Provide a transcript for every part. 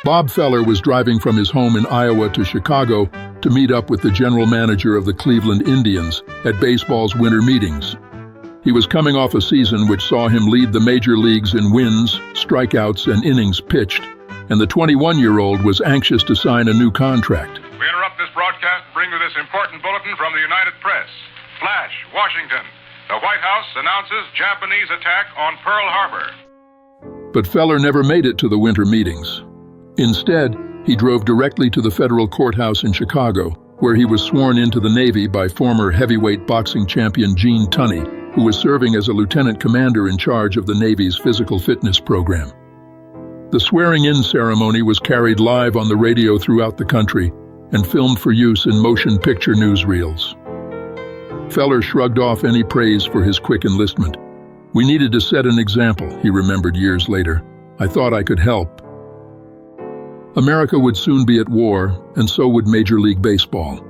Bob Feller was driving from his home in Iowa to Chicago to meet up with the general manager of the Cleveland Indians at baseball's winter meetings. He was coming off a season which saw him lead the major leagues in wins, strikeouts, and innings pitched, and the 21-year-old was anxious to sign a new contract. We interrupt this broadcast to bring you this important bulletin from the United Press. Flash, Washington. The White House announces Japanese attack on Pearl Harbor. But Feller never made it to the winter meetings. Instead, he drove directly to the federal courthouse in Chicago, where he was sworn into the Navy by former heavyweight boxing champion Gene Tunney, who was serving as a lieutenant commander in charge of the Navy's physical fitness program. The swearing-in ceremony was carried live on the radio throughout the country and filmed for use in motion picture newsreels. Feller shrugged off any praise for his quick enlistment. "We needed to set an example," he remembered years later. "I thought I could help." America would soon be at war, and so would Major League Baseball.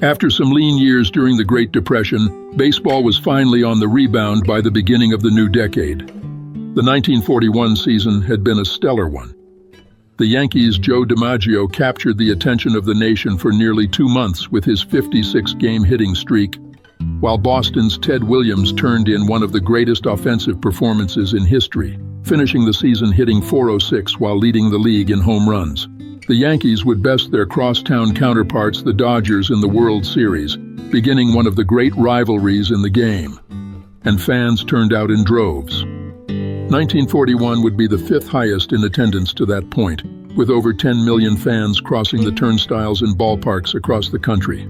After some lean years during the Great Depression, baseball was finally on the rebound by the beginning of the new decade. The 1941 season had been a stellar one. The Yankees' Joe DiMaggio captured the attention of the nation for nearly 2 months with his 56-game hitting streak, while Boston's Ted Williams turned in one of the greatest offensive performances in history, finishing the season hitting .406 while leading the league in home runs. The Yankees would best their crosstown counterparts, the Dodgers, in the World Series, beginning one of the great rivalries in the game. And fans turned out in droves. 1941 would be the 5th highest in attendance to that point, with over 10 million fans crossing the turnstiles in ballparks across the country.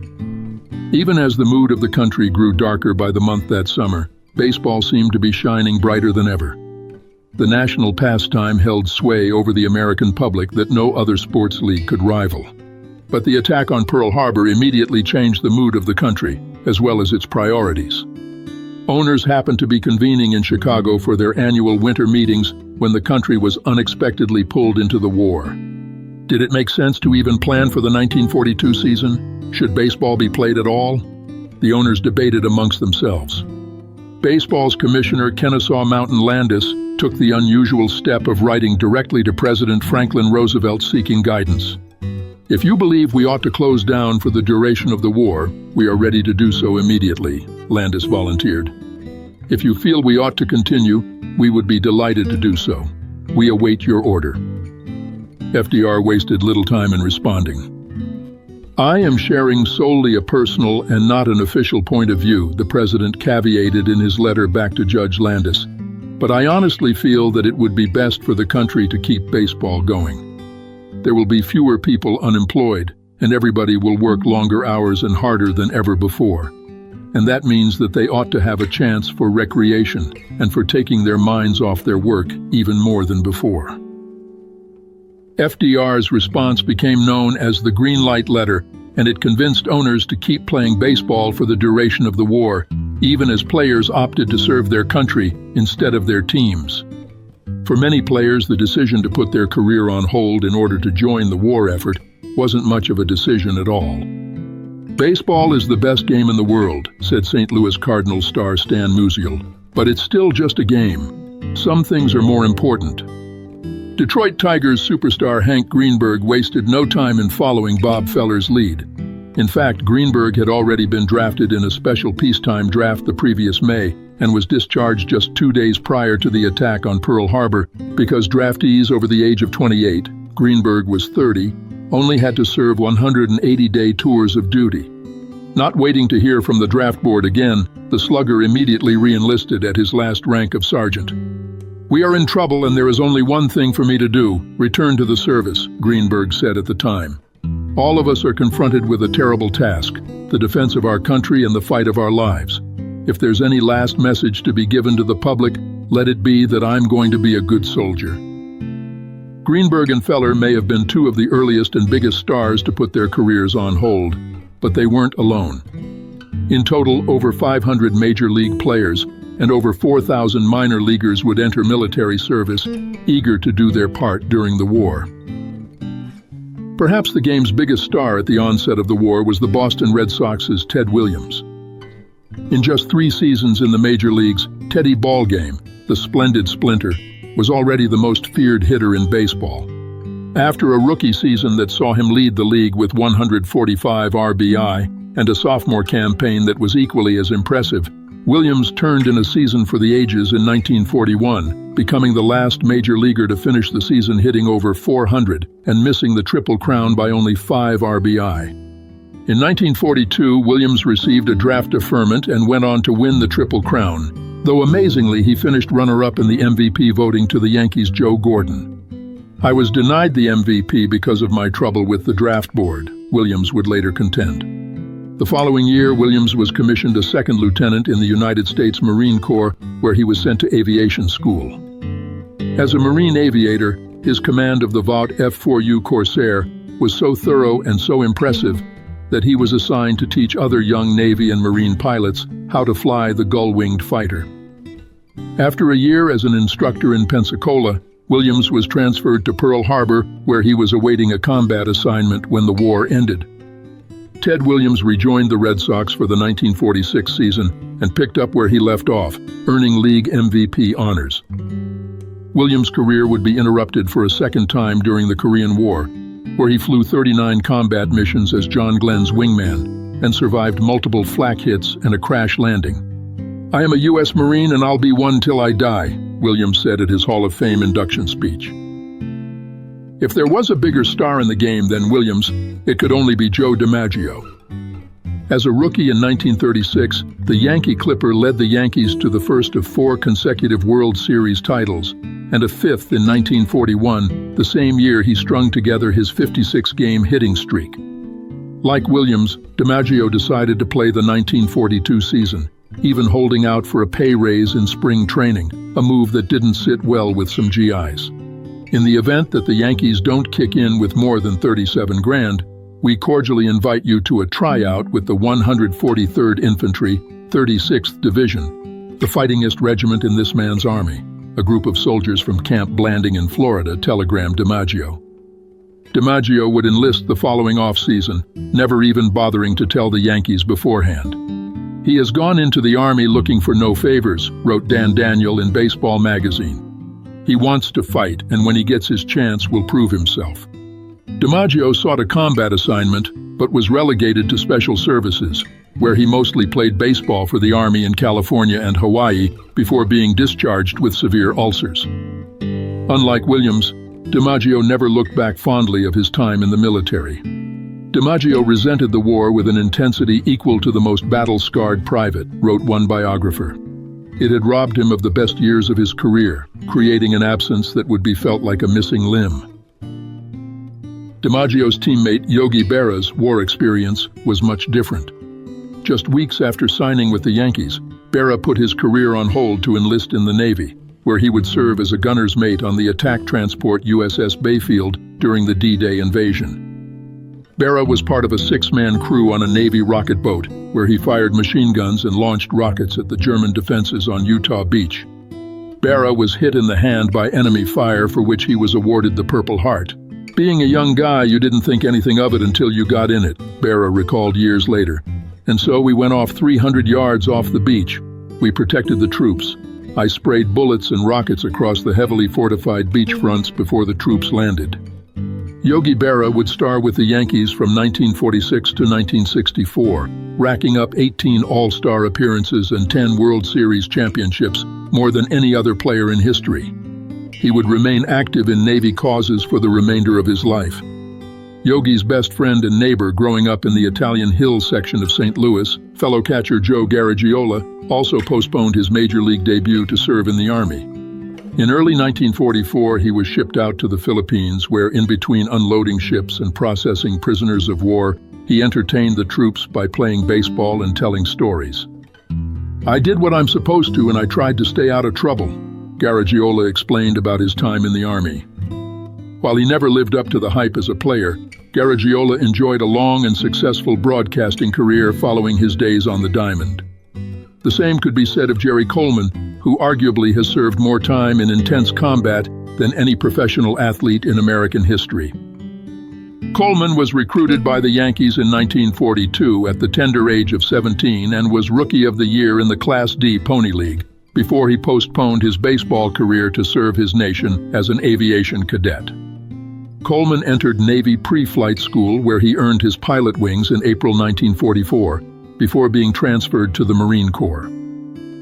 Even as the mood of the country grew darker by the month that summer, baseball seemed to be shining brighter than ever. The national pastime held sway over the American public that no other sports league could rival. But the attack on Pearl Harbor immediately changed the mood of the country, as well as its priorities. Owners happened to be convening in Chicago for their annual winter meetings when the country was unexpectedly pulled into the war. Did it make sense to even plan for the 1942 season? Should baseball be played at all? The owners debated amongst themselves. Baseball's commissioner, Kennesaw Mountain Landis, took the unusual step of writing directly to President Franklin Roosevelt seeking guidance. "If you believe we ought to close down for the duration of the war, we are ready to do so immediately," Landis volunteered. "If you feel we ought to continue, we would be delighted to do so. We await your order." FDR wasted little time in responding. "I am sharing solely a personal and not an official point of view," the president caveated in his letter back to Judge Landis. "But I honestly feel that it would be best for the country to keep baseball going. There will be fewer people unemployed, and everybody will work longer hours and harder than ever before. And that means that they ought to have a chance for recreation and for taking their minds off their work even more than before." FDR's response became known as the Green Light Letter, and it convinced owners to keep playing baseball for the duration of the war, even as players opted to serve their country instead of their teams. For many players, the decision to put their career on hold in order to join the war effort wasn't much of a decision at all. "Baseball is the best game in the world," said St. Louis Cardinals star Stan Musial, "but it's still just a game. Some things are more important." Detroit Tigers superstar Hank Greenberg wasted no time in following Bob Feller's lead. In fact, Greenberg had already been drafted in a special peacetime draft the previous May and was discharged just 2 days prior to the attack on Pearl Harbor because draftees over the age of 28, Greenberg was 30, only had to serve 180-day tours of duty. Not waiting to hear from the draft board again, the slugger immediately re-enlisted at his last rank of sergeant. "We are in trouble and there is only one thing for me to do, return to the service," Greenberg said at the time. "All of us are confronted with a terrible task, the defense of our country and the fight of our lives. If there's any last message to be given to the public, let it be that I'm going to be a good soldier." Greenberg and Feller may have been two of the earliest and biggest stars to put their careers on hold, but they weren't alone. In total, over 500 major league players and over 4,000 minor leaguers would enter military service, eager to do their part during the war. Perhaps the game's biggest star at the onset of the war was the Boston Red Sox's Ted Williams. In just 3 seasons in the major leagues, Teddy Ballgame, the splendid splinter, was already the most feared hitter in baseball. After a rookie season that saw him lead the league with 145 RBI and a sophomore campaign that was equally as impressive, Williams turned in a season for the ages in 1941, becoming the last major leaguer to finish the season hitting over 400 and missing the Triple Crown by only 5 RBI. In 1942, Williams received a draft deferment and went on to win the Triple Crown, though amazingly he finished runner-up in the MVP voting to the Yankees' Joe Gordon. "I was denied the MVP because of my trouble with the draft board," Williams would later contend. The following year, Williams was commissioned a second lieutenant in the United States Marine Corps, where he was sent to aviation school. As a Marine aviator, his command of the Vought F-4U Corsair was so thorough and so impressive that he was assigned to teach other young Navy and Marine pilots how to fly the gull-winged fighter. After a year as an instructor in Pensacola, Williams was transferred to Pearl Harbor, where he was awaiting a combat assignment when the war ended. Ted Williams rejoined the Red Sox for the 1946 season and picked up where he left off, earning league MVP honors. Williams' career would be interrupted for a second time during the Korean War, where he flew 39 combat missions as John Glenn's wingman and survived multiple flak hits and a crash landing. "I am a U.S. Marine and I'll be one till I die," Williams said at his Hall of Fame induction speech. If there was a bigger star in the game than Williams, it could only be Joe DiMaggio. As a rookie in 1936, the Yankee Clipper led the Yankees to the first of 4 consecutive World Series titles, and a 5th in 1941, the same year he strung together his 56-game hitting streak. Like Williams, DiMaggio decided to play the 1942 season, even holding out for a pay raise in spring training, a move that didn't sit well with some GIs. "In the event that the Yankees don't kick in with more than 37 grand, we cordially invite you to a tryout with the 143rd Infantry, 36th Division, the fightingest regiment in this man's army," a group of soldiers from Camp Blanding in Florida telegrammed DiMaggio. DiMaggio would enlist the following off-season, never even bothering to tell the Yankees beforehand. "He has gone into the Army looking for no favors," wrote Dan Daniel in Baseball magazine. "He wants to fight, and when he gets his chance, will prove himself." DiMaggio sought a combat assignment, but was relegated to special services, where he mostly played baseball for the Army in California and Hawaii before being discharged with severe ulcers. Unlike Williams, DiMaggio never looked back fondly of his time in the military. DiMaggio resented the war with an intensity equal to the most battle-scarred private, wrote one biographer. It had robbed him of the best years of his career, creating an absence that would be felt like a missing limb. DiMaggio's teammate Yogi Berra's war experience was much different. Just weeks after signing with the Yankees, Berra put his career on hold to enlist in the Navy, where he would serve as a gunner's mate on the attack transport USS Bayfield during the D-Day invasion. Berra was part of a 6-man crew on a Navy rocket boat, where he fired machine guns and launched rockets at the German defenses on Utah Beach. Berra was hit in the hand by enemy fire, for which he was awarded the Purple Heart. "Being a young guy, you didn't think anything of it until you got in it," Berra recalled years later. "And so we went off 300 yards off the beach. We protected the troops. I sprayed bullets and rockets across the heavily fortified beach fronts before the troops landed." Yogi Berra would star with the Yankees from 1946 to 1964, racking up 18 All-Star appearances and 10 World Series championships, more than any other player in history. He would remain active in Navy causes for the remainder of his life. Yogi's best friend and neighbor growing up in the Italian Hills section of St. Louis, fellow catcher Joe Garagiola, also postponed his major league debut to serve in the Army. In early 1944, he was shipped out to the Philippines, where in between unloading ships and processing prisoners of war, he entertained the troops by playing baseball and telling stories. "I did what I'm supposed to, and I tried to stay out of trouble," Garagiola explained about his time in the Army. While he never lived up to the hype as a player, Garagiola enjoyed a long and successful broadcasting career following his days on the diamond. The same could be said of Jerry Coleman, who arguably has served more time in intense combat than any professional athlete in American history. Coleman was recruited by the Yankees in 1942 at the tender age of 17 and was Rookie of the Year in the Class D Pony League before he postponed his baseball career to serve his nation as an aviation cadet. Coleman entered Navy pre-flight school where he earned his pilot wings in April 1944 before being transferred to the Marine Corps.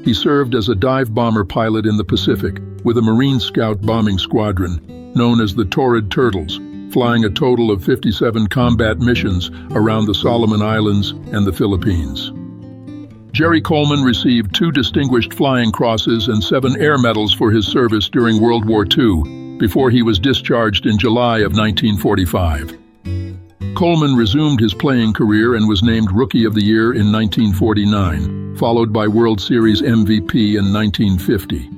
He served as a dive bomber pilot in the Pacific with a Marine Scout bombing squadron known as the Torrid Turtles, flying a total of 57 combat missions around the Solomon Islands and the Philippines. Jerry Coleman received 2 Distinguished Flying Crosses and 7 Air Medals for his service during World War II before he was discharged in July of 1945. Coleman resumed his playing career and was named Rookie of the Year in 1949, followed by World Series MVP in 1950.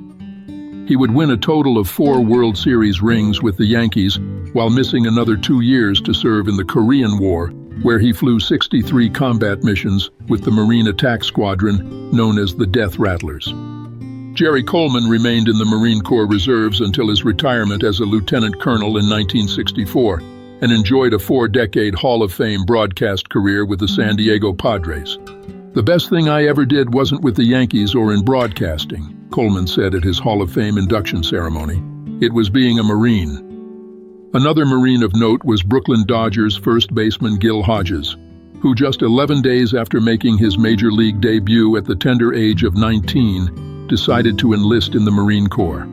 He would win a total of 4 World Series rings with the Yankees while missing another 2 years to serve in the Korean War, where he flew 63 combat missions with the Marine Attack Squadron, known as the Death Rattlers. Jerry Coleman remained in the Marine Corps Reserves until his retirement as a lieutenant colonel in 1964 and enjoyed a 4-decade Hall of Fame broadcast career with the San Diego Padres. "The best thing I ever did wasn't with the Yankees or in broadcasting," Coleman said at his Hall of Fame induction ceremony. "It was being a Marine." Another Marine of note was Brooklyn Dodgers first baseman Gil Hodges, who just 11 days after making his major league debut at the tender age of 19, decided to enlist in the Marine Corps.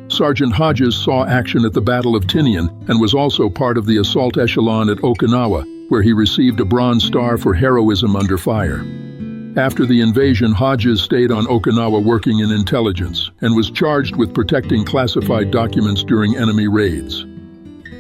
Sergeant Hodges saw action at the Battle of Tinian and was also part of the assault echelon at Okinawa, where he received a Bronze Star for heroism under fire. After the invasion, Hodges stayed on Okinawa working in intelligence and was charged with protecting classified documents during enemy raids.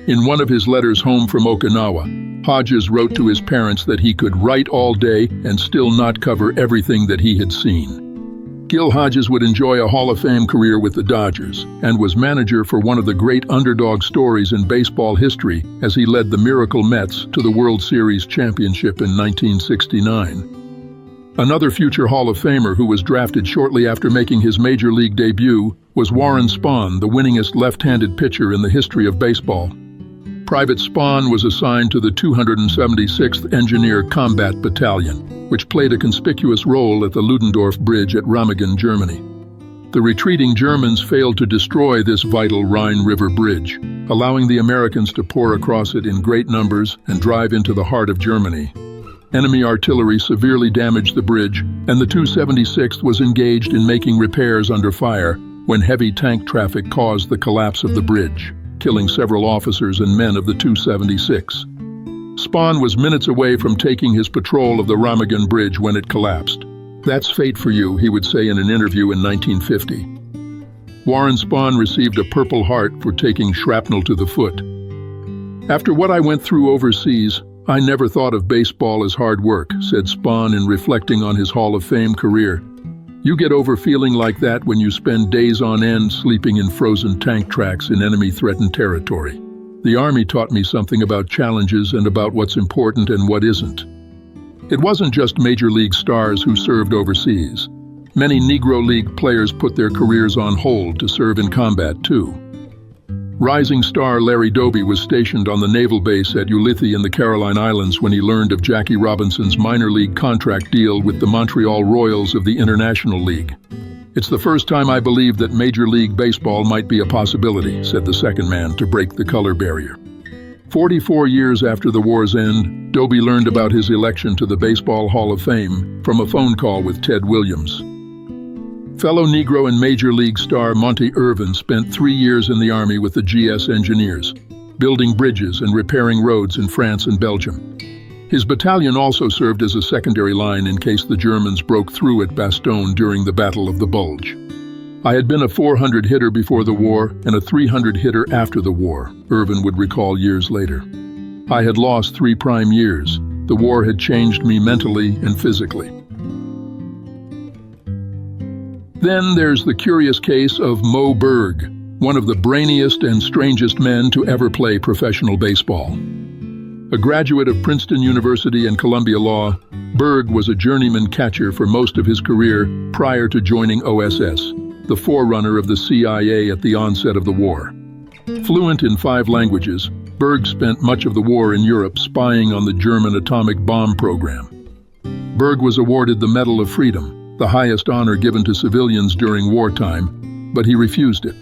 In one of his letters home from Okinawa, Hodges wrote to his parents that he could write all day and still not cover everything that he had seen. Gil Hodges would enjoy a Hall of Fame career with the Dodgers and was manager for one of the great underdog stories in baseball history as he led the Miracle Mets to the World Series championship in 1969. Another future Hall of Famer who was drafted shortly after making his major league debut was Warren Spahn, the winningest left-handed pitcher in the history of baseball. Private Spahn was assigned to the 276th Engineer Combat Battalion, which played a conspicuous role at the Ludendorff Bridge at Remagen, Germany. The retreating Germans failed to destroy this vital Rhine River bridge, allowing the Americans to pour across it in great numbers and drive into the heart of Germany. Enemy artillery severely damaged the bridge, and the 276th was engaged in making repairs under fire when heavy tank traffic caused the collapse of the bridge, killing several officers and men of the 276. Spahn was minutes away from taking his patrol of the Remagen Bridge when it collapsed. "That's fate for you," he would say in an interview in 1950. Warren Spahn received a Purple Heart for taking shrapnel to the foot. "After what I went through overseas, I never thought of baseball as hard work," said Spahn in reflecting on his Hall of Fame career. "You get over feeling like that when you spend days on end sleeping in frozen tank tracks in enemy-threatened territory. The Army taught me something about challenges and about what's important and what isn't." It wasn't just Major League stars who served overseas. Many Negro League players put their careers on hold to serve in combat too. Rising star Larry Doby was stationed on the naval base at Ulithi in the Caroline Islands when he learned of Jackie Robinson's minor league contract deal with the Montreal Royals of the International League. "It's the first time I believed that Major League Baseball might be a possibility," said the second man to break the color barrier. 44 years after the war's end, Doby learned about his election to the Baseball Hall of Fame from a phone call with Ted Williams. Fellow Negro and Major League star Monty Irvin spent 3 years in the Army with the GS Engineers, building bridges and repairing roads in France and Belgium. His battalion also served as a secondary line in case the Germans broke through at Bastogne during the Battle of the Bulge. "I had been a 400 hitter before the war and a 300 hitter after the war," Irvin would recall years later. "I had lost 3 prime years. The war had changed me mentally and physically." Then there's the curious case of Moe Berg, one of the brainiest and strangest men to ever play professional baseball. A graduate of Princeton University and Columbia Law, Berg was a journeyman catcher for most of his career prior to joining OSS, the forerunner of the CIA at the onset of the war. Fluent in 5 languages, Berg spent much of the war in Europe spying on the German atomic bomb program. Berg was awarded the Medal of Freedom, the highest honor given to civilians during wartime, but he refused it.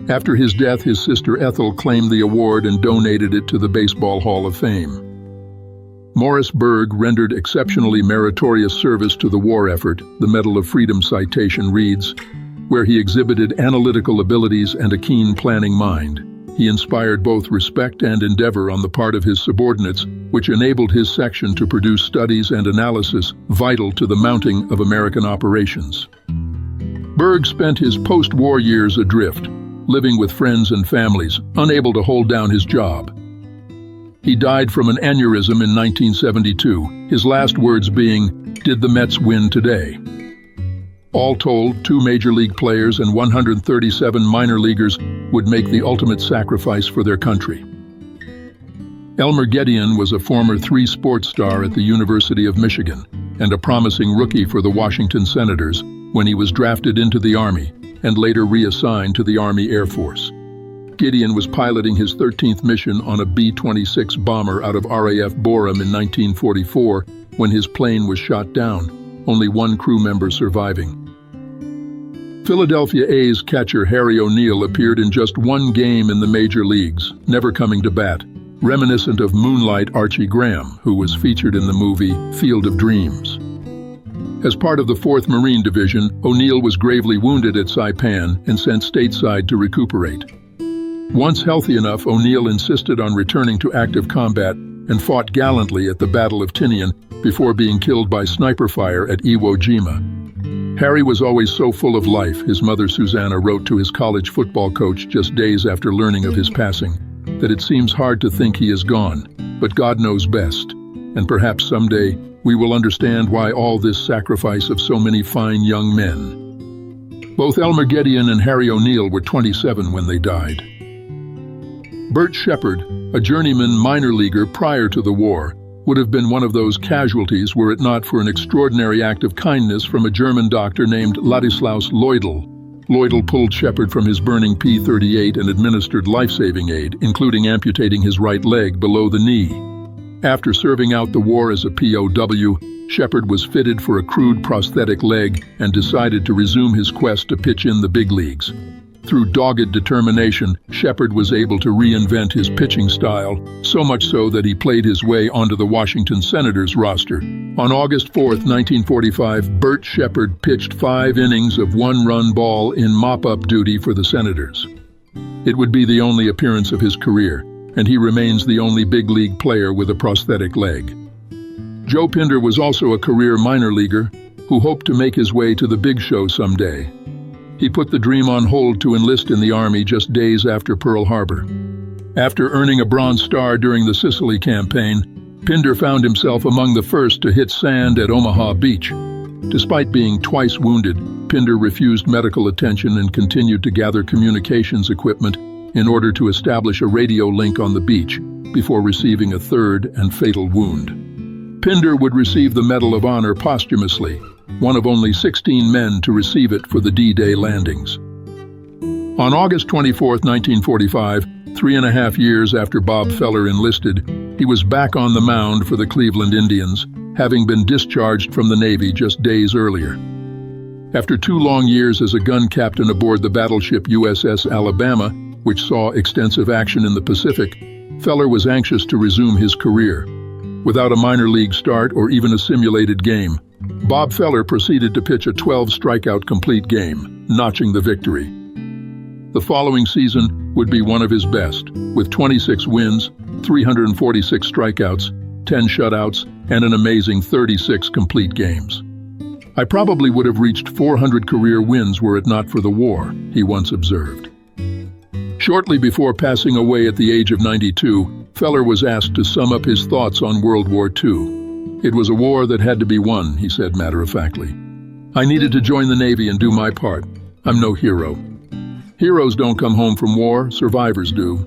After his death, his sister Ethel claimed the award and donated it to the Baseball Hall of Fame. Morris Berg rendered exceptionally meritorious service to the war effort, the Medal of Freedom citation reads, where he exhibited analytical abilities and a keen planning mind. He inspired both respect and endeavor on the part of his subordinates, which enabled his section to produce studies and analysis vital to the mounting of American operations. Berg spent his post-war years adrift, living with friends and families, unable to hold down his job. He died from an aneurysm in 1972, his last words being, "Did the Mets win today?" All told, 2 major league players and 137 minor leaguers would make the ultimate sacrifice for their country. Elmer Gedeon was a former 3-sport star at the University of Michigan and a promising rookie for the Washington Senators when he was drafted into the Army and later reassigned to the Army Air Force. Gedeon was piloting his 13th mission on a B-26 bomber out of RAF Borum in 1944 when his plane was shot down, only 1 crew member surviving. Philadelphia A's catcher Harry O'Neill appeared in just 1 game in the major leagues, never coming to bat, reminiscent of Moonlight Archie Graham, who was featured in the movie Field of Dreams. As part of the 4th Marine Division, O'Neill was gravely wounded at Saipan and sent stateside to recuperate. Once healthy enough, O'Neill insisted on returning to active combat and fought gallantly at the Battle of Tinian before being killed by sniper fire at Iwo Jima. Harry was always so full of life, his mother Susanna wrote to his college football coach just days after learning of his passing, that it seems hard to think he is gone, but God knows best, and perhaps someday we will understand why all this sacrifice of so many fine young men. Both Elmer Gedeon and Harry O'Neill were 27 when they died. Bert Shepard, a journeyman minor leaguer prior to the war, would have been one of those casualties were it not for an extraordinary act of kindness from a German doctor named Ladislaus Leudel. Leudel pulled Shepard from his burning P-38 and administered life-saving aid, including amputating his right leg below the knee. After serving out the war as a POW, Shepard was fitted for a crude prosthetic leg and decided to resume his quest to pitch in the big leagues. Through dogged determination, Shepard was able to reinvent his pitching style, so much so that he played his way onto the Washington Senators roster. On August 4, 1945, Bert Shepard pitched 5 innings of 1-run ball in mop-up duty for the Senators. It would be the only appearance of his career, and he remains the only big league player with a prosthetic leg. Joe Pinder was also a career minor leaguer who hoped to make his way to the big show someday. He put the dream on hold to enlist in the Army just days after Pearl Harbor. After earning a Bronze Star during the Sicily campaign, Pinder found himself among the first to hit sand at Omaha Beach. Despite being twice wounded, Pinder refused medical attention and continued to gather communications equipment in order to establish a radio link on the beach before receiving a 3rd and fatal wound. Pinder would receive the Medal of Honor posthumously, one of only 16 men to receive it for the D-Day landings. On August 24, 1945, 3.5 years after Bob Feller enlisted, he was back on the mound for the Cleveland Indians, having been discharged from the Navy just days earlier. After 2 long years as a gun captain aboard the battleship USS Alabama, which saw extensive action in the Pacific, Feller was anxious to resume his career. Without a minor league start or even a simulated game, Bob Feller proceeded to pitch a 12-strikeout complete game, notching the victory. The following season would be one of his best, with 26 wins, 346 strikeouts, 10 shutouts, and an amazing 36 complete games. "I probably would have reached 400 career wins were it not for the war," he once observed. Shortly before passing away at the age of 92, Feller was asked to sum up his thoughts on World War II. "It was a war that had to be won," he said matter-of-factly. "I needed to join the Navy and do my part. I'm no hero. Heroes don't come home from war, survivors do.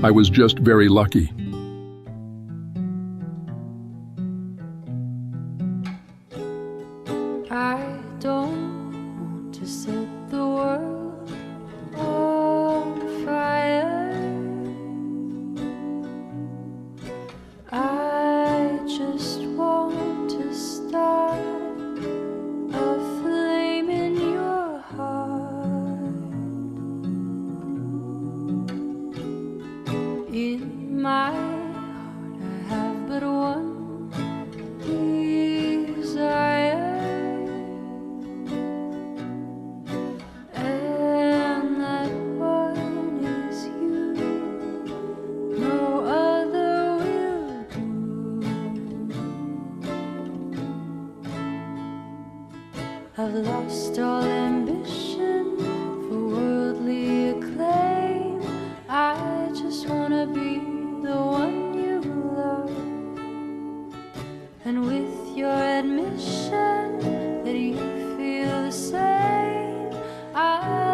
I was just very lucky." I don't want to set the world on fire. I've lost all ambition for worldly acclaim. I just wanna be the one you love. And with your admission that you feel the same, I